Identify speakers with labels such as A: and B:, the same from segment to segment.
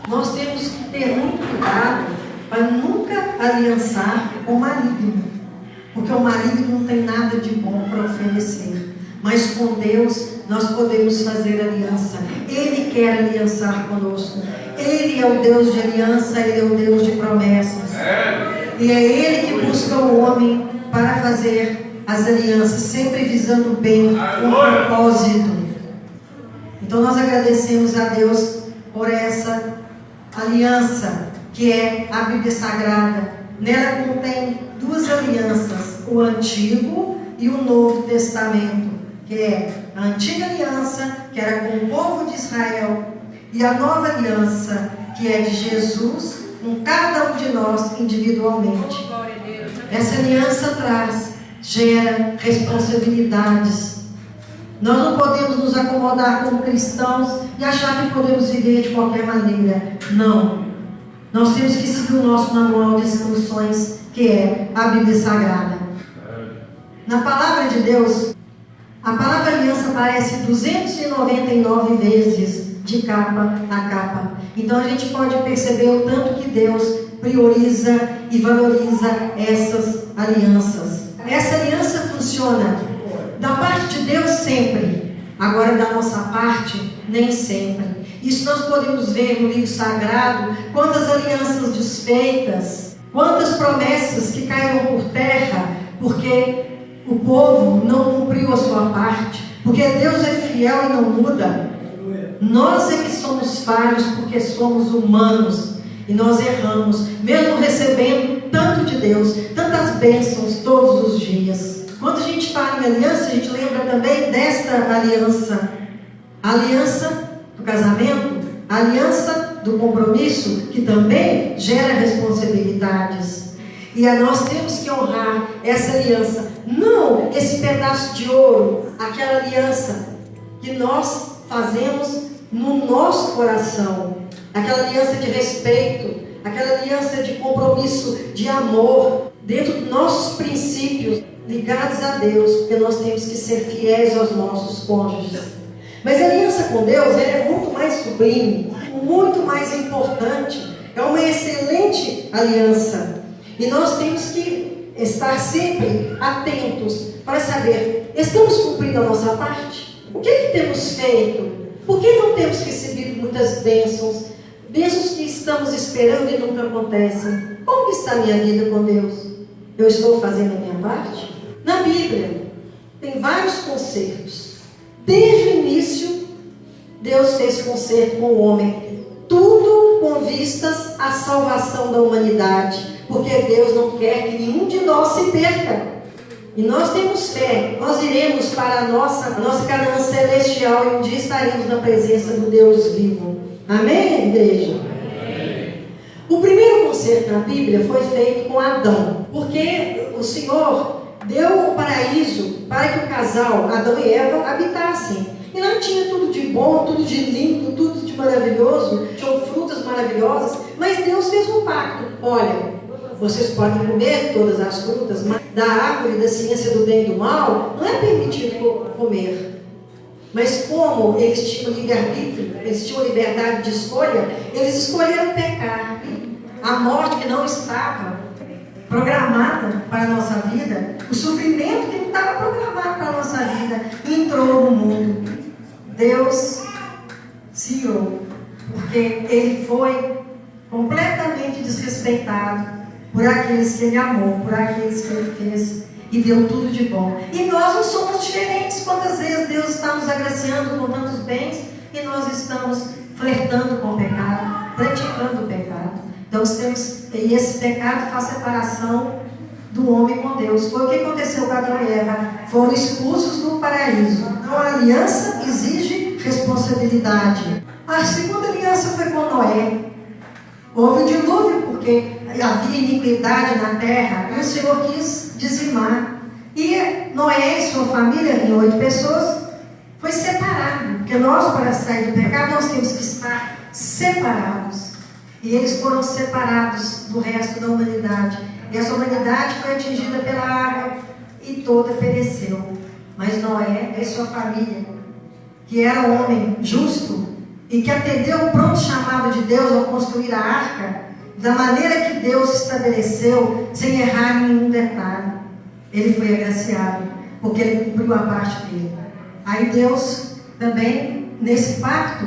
A: nós temos que ter muito cuidado para nunca aliançar com o maligno, porque o maligno não tem nada de bom para oferecer. Mas com Deus nós podemos fazer aliança. Ele quer aliançar conosco. Ele é o Deus de aliança, Ele é o Deus de promessas. E é Ele que busca o homem para fazer as alianças, sempre visando o bem, o propósito. Então nós agradecemos a Deus por essa aliança que é a Bíblia Sagrada. Nela contém duas alianças, o Antigo e o Novo Testamento, que é a antiga aliança, que era com o povo de Israel, e a nova aliança, que é de Jesus com cada um de nós individualmente. Essa aliança gera responsabilidades. Nós não podemos nos acomodar como cristãos e achar que podemos viver de qualquer maneira. Não. Nós temos que seguir o nosso manual de instruções, que é a Bíblia Sagrada. Na palavra de Deus, a palavra aliança aparece 299 vezes, de capa a capa. Então a gente pode perceber o tanto que Deus prioriza e valoriza essas alianças. Essa aliança funciona da parte de Deus sempre, agora da nossa parte nem sempre. Isso nós podemos ver no livro sagrado, quantas alianças desfeitas, quantas promessas que caíram por terra, porque o povo não cumpriu a sua parte, porque Deus é fiel e não muda. Nós é que somos falhos, porque somos humanos e nós erramos, mesmo recebendo tanto de Deus, tantas bênçãos todos os dias. Quando a gente fala em aliança, a gente lembra também desta aliança: a aliança do casamento, a aliança do compromisso, que também gera responsabilidades. E nós temos que honrar essa aliança, não esse pedaço de ouro, aquela aliança que nós fazemos no nosso coração, aquela aliança de respeito, aquela aliança de compromisso, de amor, dentro dos nossos princípios, ligados a Deus, porque nós temos que ser fiéis aos nossos cônjuges. Mas a aliança com Deus é muito mais sublime, muito mais importante, é uma excelente aliança. E nós temos que estar sempre atentos para saber, estamos cumprindo a nossa parte? O que temos feito? Por que não temos recebido muitas bênçãos? Bênçãos que estamos esperando e nunca acontecem. Como que está a minha vida com Deus? Eu estou fazendo a minha parte? Na Bíblia tem vários concertos. Desde o início, Deus fez concerto com o homem. Tudo com vistas à salvação da humanidade. Porque Deus não quer que nenhum de nós se perca. E nós temos fé. Nós iremos para a nossa Canaã celestial e um dia estaremos na presença do Deus vivo. Amém, igreja? Amém. O primeiro concerto na Bíblia foi feito com Adão. Porque o Senhor deu o paraíso para que o casal, Adão e Eva, habitassem. E lá tinha tudo de bom, tudo de lindo, tudo de maravilhoso. Tinham frutas maravilhosas. Mas Deus fez um pacto. Olha, vocês podem comer todas as frutas, mas da árvore da ciência do bem e do mal não é permitido comer. Mas como eles tinham livre-arbítrio, eles tinham liberdade de escolha, eles escolheram pecar. A morte que não estava programada para a nossa vida, o sofrimento que não estava programado para a nossa vida, entrou no mundo. Deus se irou, porque Ele foi completamente desrespeitado por aqueles que Ele amou, por aqueles que Ele fez e deu tudo de bom. E nós não somos diferentes. Quantas vezes Deus está nos agraciando com tantos bens e nós estamos flertando com o pecado, praticando o pecado. Então e esse pecado faz separação do homem com Deus. Foi o que aconteceu com Adão e Eva. Foram expulsos do paraíso. Então a aliança exige responsabilidade. A segunda aliança foi com Noé. Houve um dilúvio porque havia iniquidade na terra e o Senhor quis dizimar. E Noé e sua família, em 8 pessoas, foi separado. Porque nós, para sair do pecado, nós temos que estar separados. E eles foram separados do resto da humanidade. E essa humanidade foi atingida pela água e toda pereceu. Mas Noé e sua família, que era um homem justo e que atendeu o pronto chamado de Deus ao construir a arca, da maneira que Deus estabeleceu, sem errar em nenhum detalhe. Ele foi agraciado, porque ele cumpriu a parte dele. Aí Deus também, nesse pacto,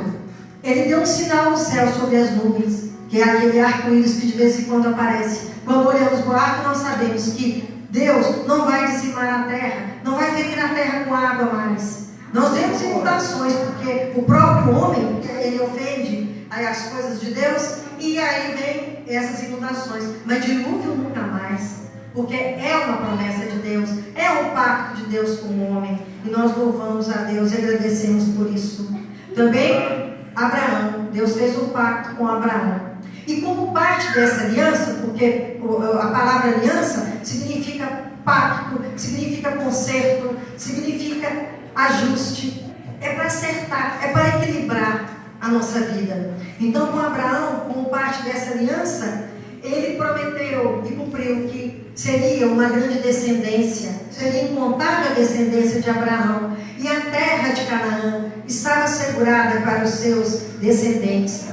A: ele deu um sinal no céu sobre as nuvens, que é aquele arco-íris que de vez em quando aparece. Quando olhamos para o arco, nós sabemos que Deus não vai dizimar a terra, não vai ferir a terra com água mais. Nós vemos inundações, porque o próprio homem, ele ofende as coisas de Deus, e aí vem essas inundações. Mas dilúvio nunca mais, porque é uma promessa de Deus, é um pacto de Deus com o homem, e nós louvamos a Deus e agradecemos por isso. Também Abraão, Deus fez um pacto com Abraão. E como parte dessa aliança, porque a palavra aliança significa pacto, significa conserto, significa ajuste, é para acertar, é para equilibrar a nossa vida. Então, com Abraão, como parte dessa aliança, ele prometeu e cumpriu que seria uma grande descendência, seria incontável a descendência de Abraão, e a terra de Canaã estava assegurada para os seus descendentes.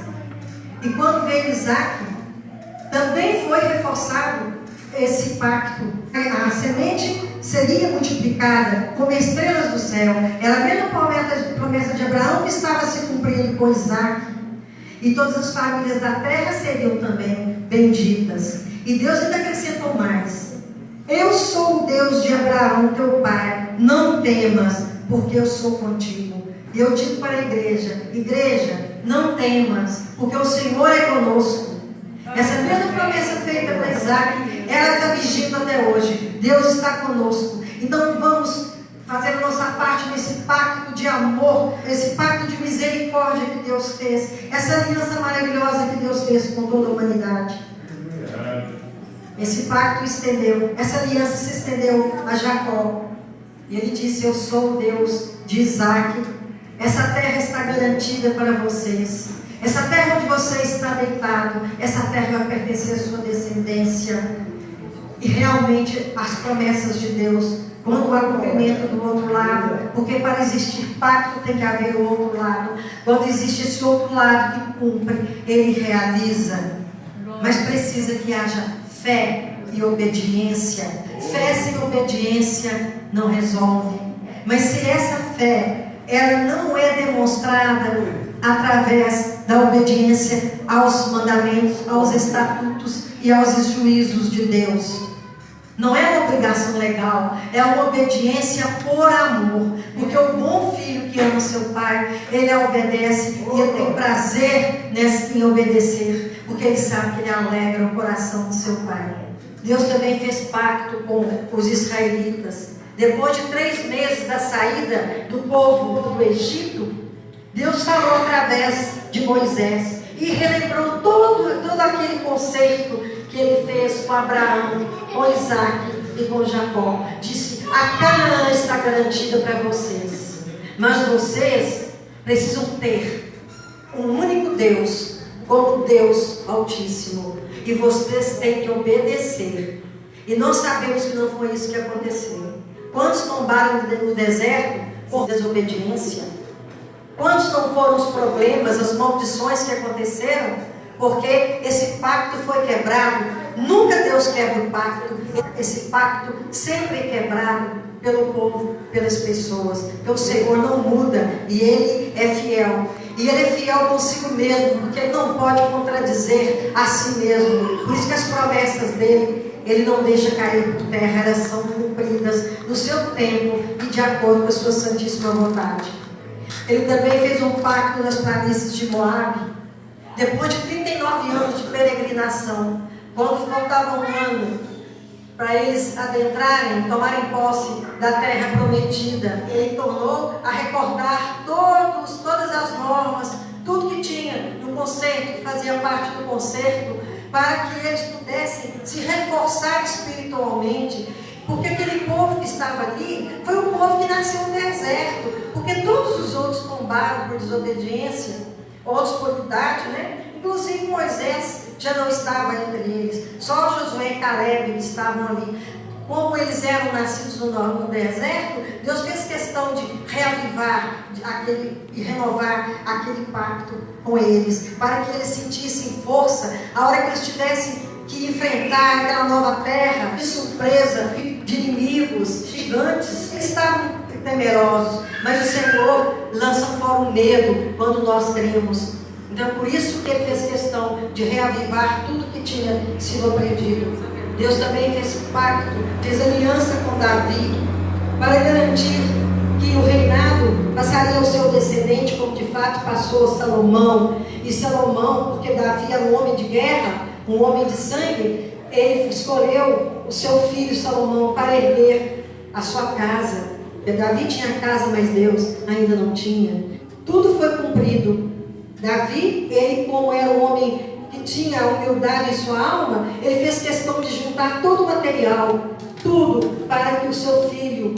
A: E quando veio Isaac, também foi reforçado esse pacto. A semente seria multiplicada como estrelas do céu. Era a mesma promessa de Abraão que estava se cumprindo com Isaac. E todas as famílias da terra seriam também benditas. E Deus ainda acrescentou mais: eu sou o Deus de Abraão, teu pai, não temas, porque eu sou contigo. E eu digo para a igreja, não temas, porque o Senhor é conosco. Essa mesma promessa feita para Isaac, ela está vigindo até hoje. Deus está conosco. Então vamos fazer a nossa parte nesse pacto de amor, esse pacto de misericórdia que Deus fez, essa aliança maravilhosa que Deus fez com toda a humanidade. Esse pacto estendeu, essa aliança se estendeu a Jacó. E ele disse: eu sou o Deus de Isaac. Essa terra está garantida para vocês. Essa terra onde você está deitado, essa terra vai pertencer à sua descendência. E realmente as promessas de Deus, quando há cumprimento do outro lado, porque para existir pacto tem que haver o outro lado. Quando existe esse outro lado que cumpre, ele realiza. Mas precisa que haja fé e obediência. Fé sem obediência não resolve. Mas se essa fé ela não é demonstrada através da obediência aos mandamentos, aos estatutos e aos juízos de Deus. Não é uma obrigação legal, é uma obediência por amor. Porque o bom filho que ama seu pai, ele obedece e ele tem prazer em obedecer, porque ele sabe que ele alegra o coração do seu pai. Deus também fez pacto com os israelitas. Depois de 3 meses da saída do povo do Egito, Deus falou através de Moisés e relembrou todo aquele conceito que ele fez com Abraão, com Isaac e com Jacó. Disse: a Canaã está garantida para vocês, mas vocês precisam ter um único Deus como Deus Altíssimo, e vocês têm que obedecer. E nós sabemos que não foi isso que aconteceu. Quantos tombaram no deserto por desobediência? Quantos não foram os problemas, as maldições que aconteceram? Porque esse pacto foi quebrado. Nunca Deus quebra o pacto. Esse pacto sempre é quebrado pelo povo, pelas pessoas. Porque o Senhor não muda e Ele é fiel. E Ele é fiel consigo mesmo, porque Ele não pode contradizer a si mesmo. Por isso que as promessas dEle, Ele não deixa cair por terra, elas são cumpridas no seu tempo e de acordo com a sua santíssima vontade. Ele também fez um pacto nas planícies de Moabe. Depois de 39 anos de peregrinação, quando faltava 1 ano para eles adentrarem, tomarem posse da terra prometida, Ele tornou a recordar todas as normas, tudo que tinha no concerto, que fazia parte do concerto, para que eles pudessem se reforçar espiritualmente. Porque aquele povo que estava ali foi um povo que nasceu no deserto, porque todos os outros tombaram por desobediência, outros por idade, né? Inclusive Moisés já não estava entre eles, só Josué e Caleb estavam ali. como eles eram nascidos no deserto, Deus fez questão de reavivar e renovar aquele pacto com eles, para que eles sentissem força, a hora que eles tivessem que enfrentar aquela nova terra, de surpresa, de inimigos, gigantes. Eles estavam temerosos, mas o Senhor lança fora o medo quando nós cremos. Então, por isso que Ele fez questão de reavivar tudo que tinha sido aprendido. Deus também fez pacto, fez aliança com Davi, para garantir que o reinado passaria ao seu descendente, como de fato passou Salomão. E Salomão, porque Davi era um homem de guerra, um homem de sangue, ele escolheu o seu filho Salomão para erguer a sua casa. Porque Davi tinha casa, mas Deus ainda não tinha. Tudo foi cumprido. Davi, ele como era um homem que tinha humildade em sua alma, ele fez questão de juntar todo o material, tudo, para que o seu filho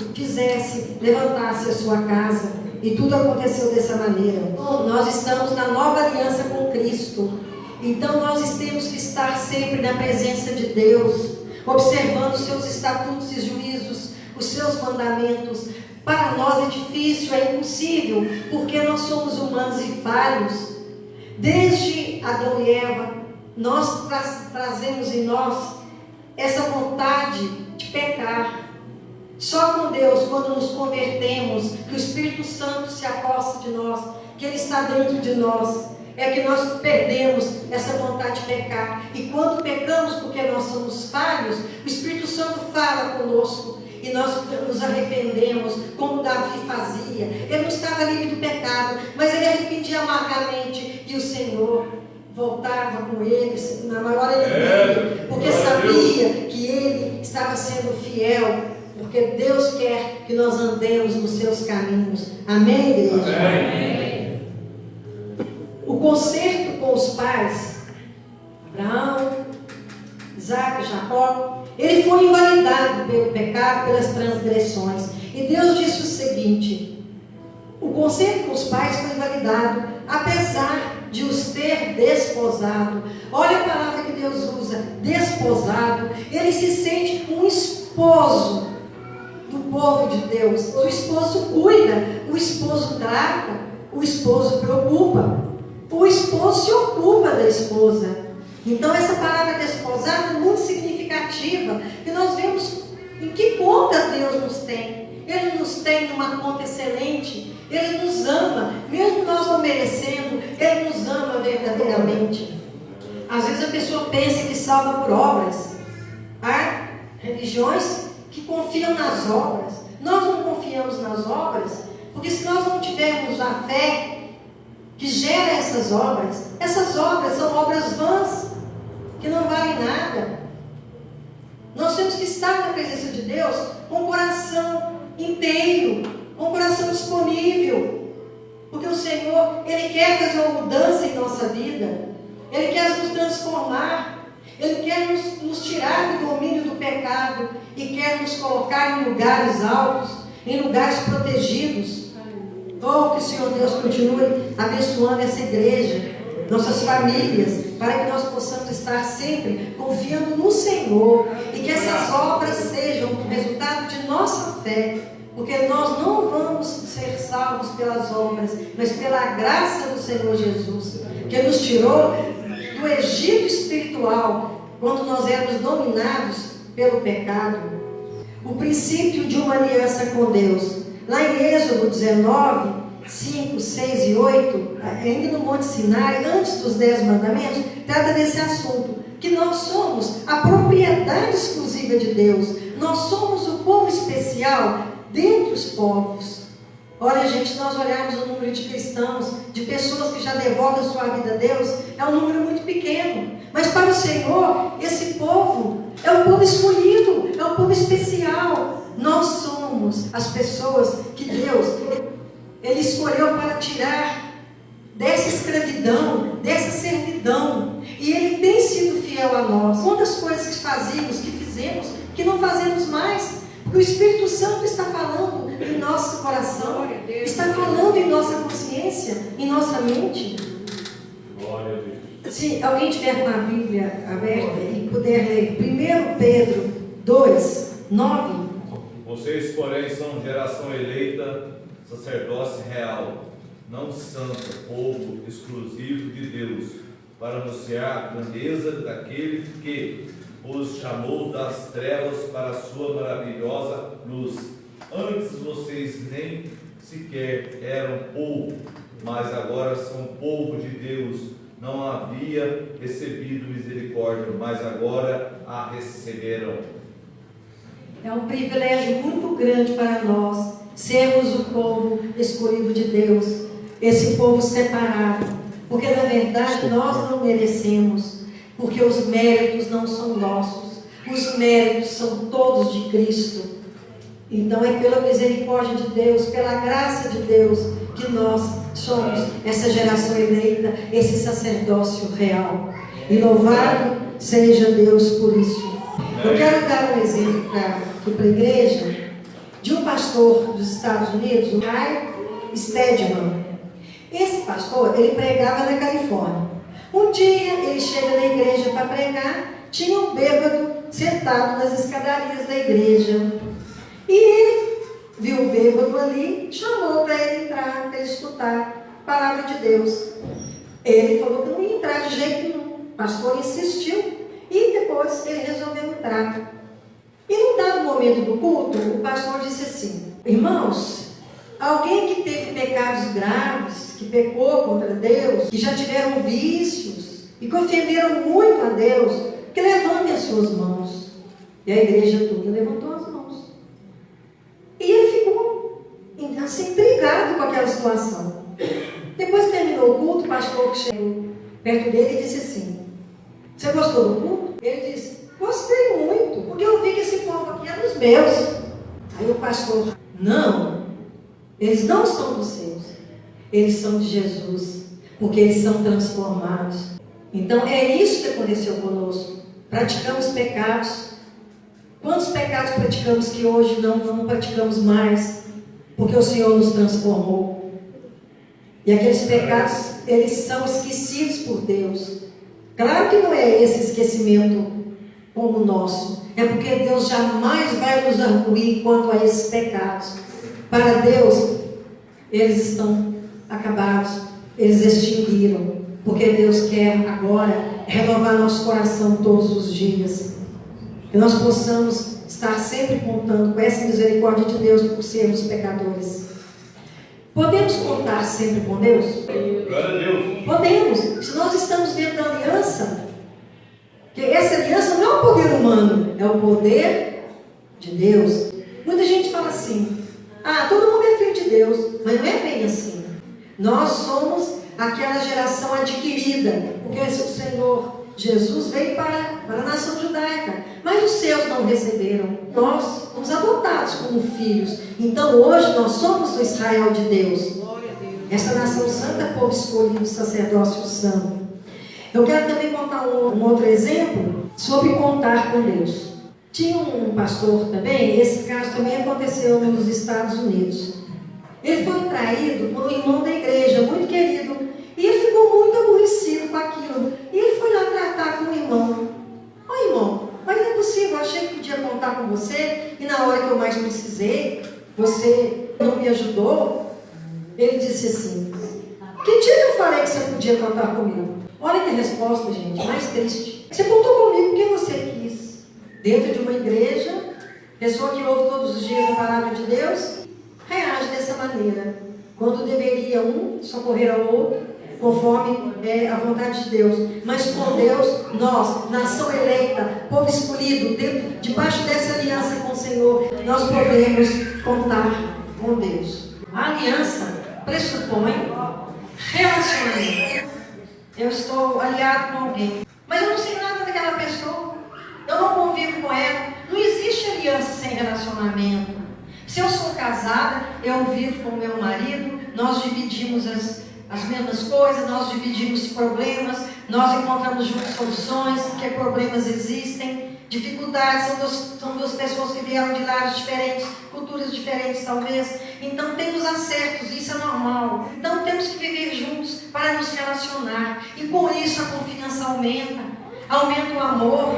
A: levantasse a sua casa. E tudo aconteceu dessa maneira. Nós estamos na nova aliança com Cristo. Então nós temos que estar sempre na presença de Deus, observando os seus estatutos e juízos, os seus mandamentos. Para nós é difícil, é impossível, porque nós somos humanos e falhos. Desde Adão e Eva, nós trazemos em nós essa vontade de pecar. Só com Deus, quando nos convertemos, que o Espírito Santo se aposta de nós, que Ele está dentro de nós, é que nós perdemos essa vontade de pecar. E quando pecamos, porque nós somos falhos, o Espírito Santo fala conosco e nós nos arrependemos, como Davi fazia. Ele não estava livre do pecado, mas ele arrependia amargamente, e o Senhor voltava com ele na maior alegria, porque sabia que ele estava sendo fiel, porque Deus quer que nós andemos nos seus caminhos. Amém, igreja? Amém. O concerto com os pais, Abraão, Isaac, Jacó, ele foi invalidado pelo pecado, pelas transgressões. E Deus disse o seguinte: o concerto com os pais foi invalidado, apesar de os ter desposado. Olha a palavra que Deus usa, desposado. Ele se sente um esposo do povo de Deus. O esposo cuida, o esposo trata, o esposo preocupa, o esposo se ocupa da esposa. Então essa palavra desposado é muito significativa, que nós vemos em que conta Deus nos tem. Ele nos tem numa conta excelente. Ele nos ama, mesmo nós não merecendo. Ele nos ama verdadeiramente. Às vezes a pessoa pensa que salva por obras. Há religiões que confiam nas obras. Nós não confiamos nas obras, porque se nós não tivermos a fé que gera essas obras são obras vãs, que não valem nada. Nós temos que estar na presença de Deus com o coração inteiro, com o coração disponível, porque o Senhor, Ele quer fazer uma mudança em nossa vida, Ele quer nos transformar, Ele quer nos tirar do domínio do pecado e quer nos colocar em lugares altos, em lugares protegidos. Oh, que o Senhor Deus continue abençoando essa igreja, nossas famílias, para que nós possamos estar sempre confiando no Senhor e que essas obras sejam resultado de nossa fé, porque nós não vamos ser salvos pelas obras, mas pela graça do Senhor Jesus, que nos tirou do Egito espiritual, quando nós éramos dominados pelo pecado. O princípio de uma aliança com Deus, lá em Êxodo 19, 5, 6 e 8, ainda no Monte Sinai, antes dos 10 mandamentos, trata desse assunto, que nós somos a propriedade exclusiva de Deus. Nós somos o povo especial dentre os povos. Olha, gente, nós olharmos o número de cristãos, de pessoas que já devotam sua vida a Deus, é um número muito pequeno. Mas para o Senhor, esse povo é um povo escolhido, é um povo especial. Nós somos as pessoas que Deus, Ele escolheu para tirar dessa escravidão, dessa servidão. E Ele tem sido fiel a nós. Quantas coisas que fazíamos, que fizemos, que não fazemos mais. Porque o Espírito Santo está falando em nosso coração, está falando em nossa consciência, em nossa mente. Se alguém tiver com a Bíblia aberta e puder ler 1 Pedro 2, 9.
B: Vocês, porém, são geração eleita, sacerdócio real, não santo, povo exclusivo de Deus, para anunciar a grandeza daquele que os chamou das trevas para a sua maravilhosa luz. Antes vocês nem sequer eram povo, mas agora são povo de Deus. Não havia recebido misericórdia, mas agora a receberam.
A: É um privilégio muito grande para nós sermos o povo escolhido de Deus, esse povo separado, porque na verdade nós não merecemos, porque os méritos não são nossos, os méritos são todos de Cristo. Então é pela misericórdia de Deus, pela graça de Deus, que nós somos essa geração eleita, esse sacerdócio real. E louvado seja Deus por isso. Eu quero dar um exemplo aqui para a igreja de um pastor dos Estados Unidos, o Ray Stedman. Esse pastor, ele pregava na Califórnia. Um dia ele chega na igreja para pregar, tinha um bêbado sentado nas escadarias da igreja. E ele viu o bêbado ali, chamou para ele entrar, para ele escutar a palavra de Deus. Ele falou que não ia entrar de jeito nenhum. O pastor insistiu e depois ele resolveu entrar. E num dado momento do culto, o pastor disse assim: irmãos, alguém que teve pecados graves, que pecou contra Deus, que já tiveram vícios e que ofenderam muito a Deus, que levantem as suas mãos. E a igreja toda levantou as mãos. E ele ficou assim, intrigado com aquela situação. Depois terminou o culto, o pastor chegou perto dele e disse assim: você gostou do culto? Ele disse: gostei muito, porque eu vi que esse povo aqui é dos meus. Aí o pastor: não, eles não são dos seus, eles são de Jesus, porque eles são transformados. Então é isso que aconteceu conosco. Praticamos pecados. Quantos pecados praticamos que hoje não praticamos mais, porque o Senhor nos transformou? E aqueles pecados, eles são esquecidos por Deus. Claro que não é esse esquecimento como o nosso, é porque Deus jamais vai nos arguir quanto a esses pecados. Para Deus, eles estão acabados, eles extinguiram, porque Deus quer agora renovar nosso coração todos os dias. Que nós possamos estar sempre contando com essa misericórdia de Deus por sermos pecadores. Podemos contar sempre com Deus?
B: Glória a Deus.
A: Podemos. Se nós estamos dentro da aliança, que essa aliança não é o poder humano, é o poder de Deus. Muita gente fala assim: ah, todo mundo é filho de Deus, mas não é bem assim. Nós somos aquela geração adquirida, porque o Senhor Jesus veio para a nação judaica, mas os seus não receberam. Nós fomos adotados como filhos. Então hoje nós somos o Israel de Deus. Essa nação santa, povo escolhido, sacerdócio santo. Eu quero também contar um outro exemplo sobre contar com Deus. Tinha um pastor também, esse caso também aconteceu nos Estados Unidos. Ele foi traído por um irmão da igreja, muito querido. E ele ficou muito aborrecido com aquilo. E ele foi lá tratar com o irmão. Ô irmão, mas não é possível, eu achei que podia contar com você, e na hora que eu mais precisei, você não me ajudou. Ele disse assim: que dia que eu falei que você podia contar comigo? Olha que resposta, gente, mais triste. Você contou comigo porque você quis. Dentro de uma igreja, pessoa que ouve todos os dias a palavra de Deus, reage dessa maneira. Quando deveria um socorrer ao outro, conforme a vontade de Deus. Mas com Deus, nós, nação eleita, povo escolhido, debaixo dessa aliança com o Senhor, nós podemos contar com Deus. A aliança pressupõe relacionamento. Eu estou aliado com alguém, mas eu não sei nada daquela pessoa, eu não convivo com ela. Não existe aliança sem relacionamento. Se eu sou casada, eu vivo com o meu marido, nós dividimos as mesmas coisas, nós dividimos problemas, nós encontramos juntos soluções, porque problemas existem, dificuldades, são duas pessoas que vieram de lares diferentes, culturas diferentes talvez, então temos acertos, isso é normal. Então temos que viver juntos para nos relacionar, e com isso a confiança aumenta o amor,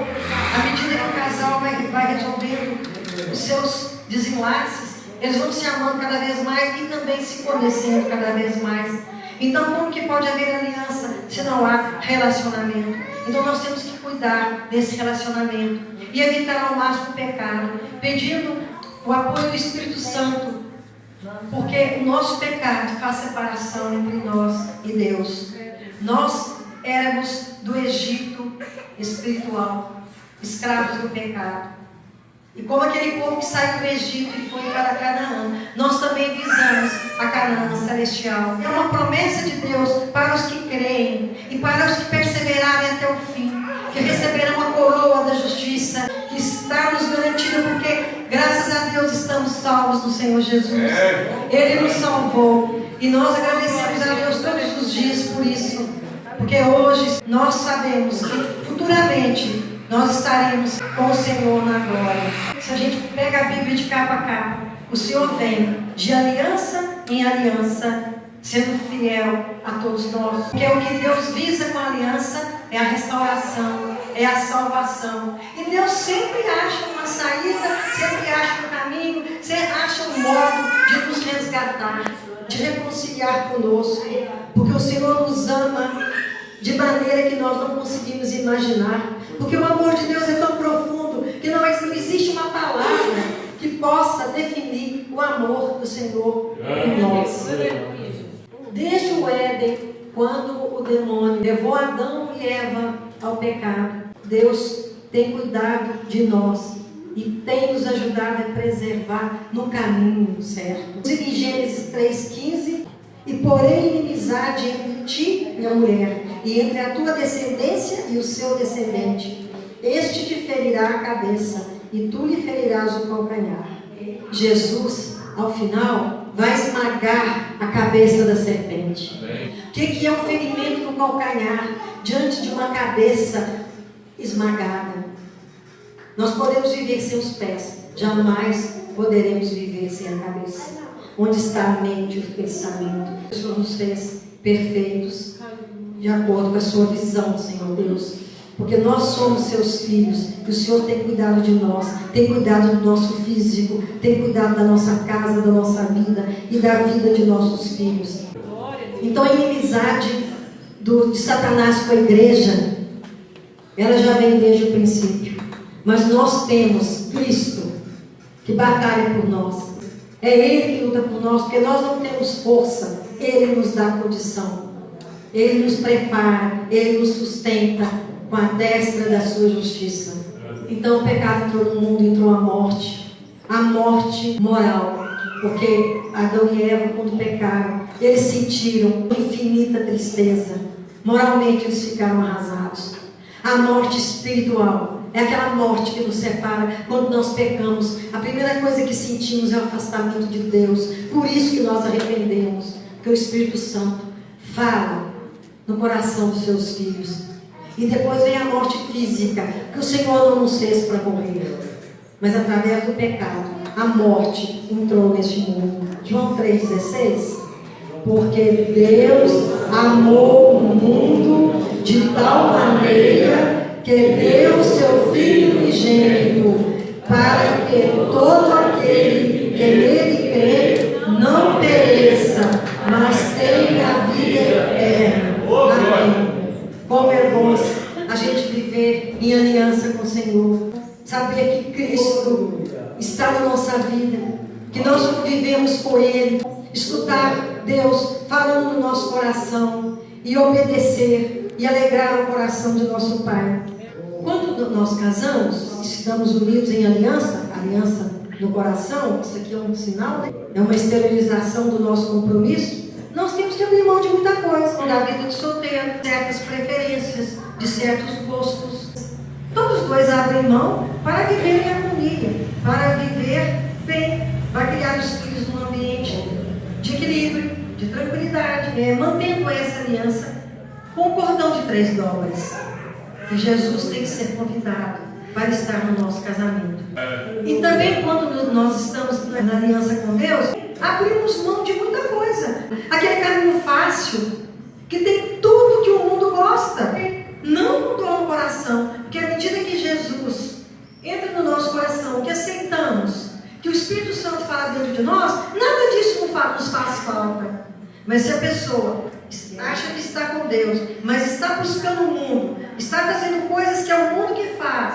A: à medida que o casal vai resolvendo os seus desenlaces, eles vão se amando cada vez mais e também se conhecendo cada vez mais. Então, como que pode haver aliança se não há relacionamento? Então, nós temos que cuidar desse relacionamento e evitar ao máximo o pecado, pedindo o apoio do Espírito Santo, porque o nosso pecado faz separação entre nós e Deus. Nós éramos do Egito espiritual, escravos do pecado. E como aquele povo que saiu do Egito e foi para Canaã, nós também visamos a Canaã celestial. É uma promessa de Deus para os que creem e para os que perseverarem até o fim, que receberão a coroa da justiça, que está nos garantida, porque graças a Deus estamos salvos no Senhor Jesus. Ele nos salvou e nós agradecemos a Deus todos os dias por isso, porque hoje nós sabemos que futuramente nós estaremos com o Senhor na glória. Se a gente pega a Bíblia de capa a capa, o Senhor vem de aliança em aliança, sendo fiel a todos nós. Porque o que Deus visa com a aliança é a restauração, é a salvação. E Deus sempre acha uma saída, sempre acha um caminho, sempre acha um modo de nos resgatar, de reconciliar conosco. Porque o Senhor nos ama de maneira que nós não conseguimos imaginar. Porque o amor de Deus é tão profundo que não existe uma palavra que possa definir o amor do Senhor em nós. Desde o Éden, quando o demônio levou Adão e Eva ao pecado, Deus tem cuidado de nós e tem nos ajudado a preservar no caminho certo. Em Gênesis 3,15, e porém inimizade entre ti e a mulher, e entre a tua descendência e o seu descendente. Este te ferirá a cabeça, e tu lhe ferirás o calcanhar. Jesus, ao final, vai esmagar a cabeça da serpente. O que é um ferimento no calcanhar diante de uma cabeça esmagada? Nós podemos viver sem os pés, jamais poderemos viver sem a cabeça. Onde está a mente e o pensamento? O Senhor nos fez perfeitos, de acordo com a sua visão, Senhor Deus. Porque nós somos seus filhos, e o Senhor tem cuidado de nós, tem cuidado do nosso físico, tem cuidado da nossa casa, da nossa vida e da vida de nossos filhos. Então a inimizade de Satanás com a igreja, ela já vem desde o princípio. Mas nós temos Cristo que batalha por nós. É Ele que luta por nós, porque nós não temos força. Ele nos dá condição. Ele nos prepara, Ele nos sustenta com a destra da sua justiça. Então o pecado entrou no mundo, entrou a morte moral. Porque Adão e Eva, quando pecaram, eles sentiram infinita tristeza. Moralmente eles ficaram arrasados. A morte espiritual é aquela morte que nos separa quando nós pecamos. A primeira coisa que sentimos é o afastamento de Deus. Por isso que nós arrependemos. Porque o Espírito Santo fala no coração dos seus filhos. E depois vem a morte física, que o Senhor não nos fez para morrer. Mas através do pecado, a morte entrou neste mundo. João 3,16. Porque Deus amou o mundo de tal maneira que deu seu Filho unigênito, para que todo aquele que nele crê não pereça, mas tenha a vida eterna. Amém. Como é bom a gente viver em aliança com o Senhor, saber que Cristo está na nossa vida, que nós vivemos com Ele, escutar Deus falando no nosso coração e obedecer e alegrar o coração de nosso Pai. Quando nós casamos, estamos unidos em aliança no coração, isso aqui é um sinal, né? É uma exteriorização do nosso compromisso. Nós temos que abrir mão de muita coisa, da vida de solteiro, de certas preferências, de certos gostos. Todos dois abrem mão para viver em harmonia, para viver bem, para criar os filhos num ambiente de equilíbrio, de tranquilidade, mantendo essa aliança com um cordão de 3 dobras. E Jesus tem que ser convidado para estar no nosso casamento. E também quando nós estamos na aliança com Deus, abrimos mão de muita coisa. Aquele caminho fácil, que tem tudo que o mundo gosta, não mudou no coração. Porque à medida que Jesus entra no nosso coração, que aceitamos, que o Espírito Santo fala dentro de nós, nada disso nos faz falta. Mas se a pessoa acha que está com Deus, mas está buscando o mundo, está fazendo coisas que é o mundo que faz,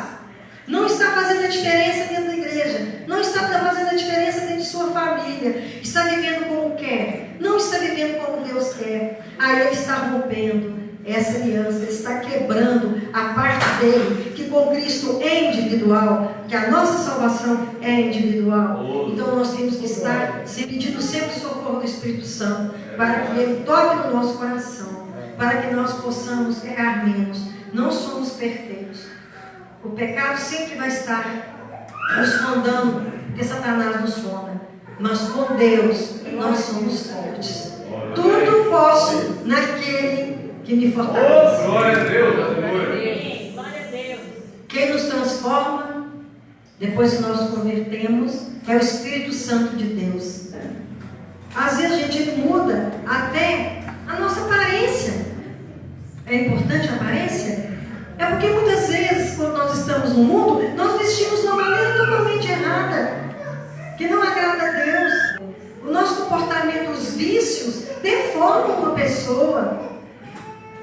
A: não está fazendo a diferença dentro da igreja, não está fazendo a diferença dentro de sua família, está vivendo como quer, não está vivendo como Deus quer, aí ele está rompendo essa aliança, ele está quebrando a parte dele, que com Cristo é individual, que a nossa salvação é individual. Então nós temos que estar pedindo sempre o socorro do Espírito Santo, para que ele toque no nosso coração, para que nós possamos errar menos. Não somos perfeitos. O pecado sempre vai estar nos rondando, porque Satanás nos ronda. Mas com Deus nós somos fortes. Tudo posso naquele que me fortalece.
B: Glória a Deus, aleluia.
C: Glória a Deus.
A: Quem nos transforma, depois que nós nos convertemos, é o Espírito Santo de Deus. Às vezes a gente muda até a nossa aparência. É importante a aparência? É porque muitas vezes, quando nós estamos no mundo, nós vestimos de uma maneira totalmente errada, que não agrada a Deus. O nosso comportamento, os vícios, deformam uma pessoa.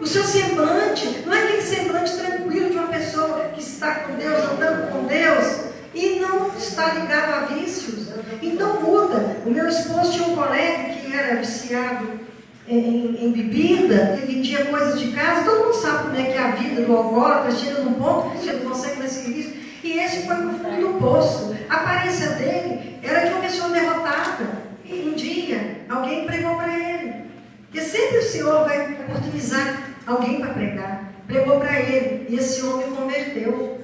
A: O seu semblante, não é aquele semblante tranquilo de uma pessoa que está com Deus, andando com Deus, e não está ligado a vícios. Então muda. O meu esposo tinha um colega que era viciado em bebida, e vendia coisas de casa. Todo mundo sabe como é que é a vida do alcoólatra, chega num ponto, você não consegue mais seguir isso. E esse foi no fundo do poço. A aparência dele era de uma pessoa derrotada. E um dia, alguém pregou para ele. Porque sempre o Senhor vai oportunizar alguém para pregar. Pregou para ele, e esse homem converteu.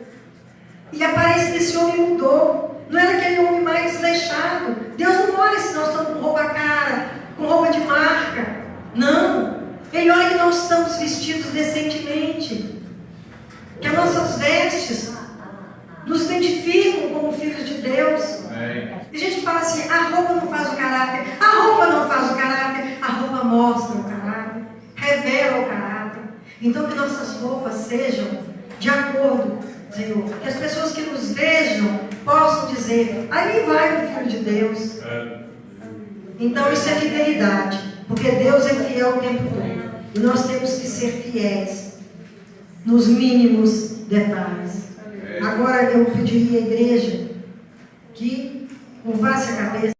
A: E a aparência desse homem mudou. Não era aquele homem mais desleixado. Deus não olha se nós estamos com roupa cara, com roupa de marca. Não. Ele olha que nós estamos vestidos decentemente. Que as nossas vestes nos identificam como filhos de Deus. E a gente fala assim, a roupa não faz o caráter. A roupa não faz o caráter. A roupa mostra o caráter. Revela o caráter. Então que nossas roupas sejam de acordo, Senhor. Que as pessoas que nos vejam possam dizer, aí vai o Filho de Deus. Então isso é fidelidade. Porque Deus é fiel o tempo todo. E nós temos que ser fiéis nos mínimos detalhes. Agora eu pediria à igreja que curvasse a cabeça.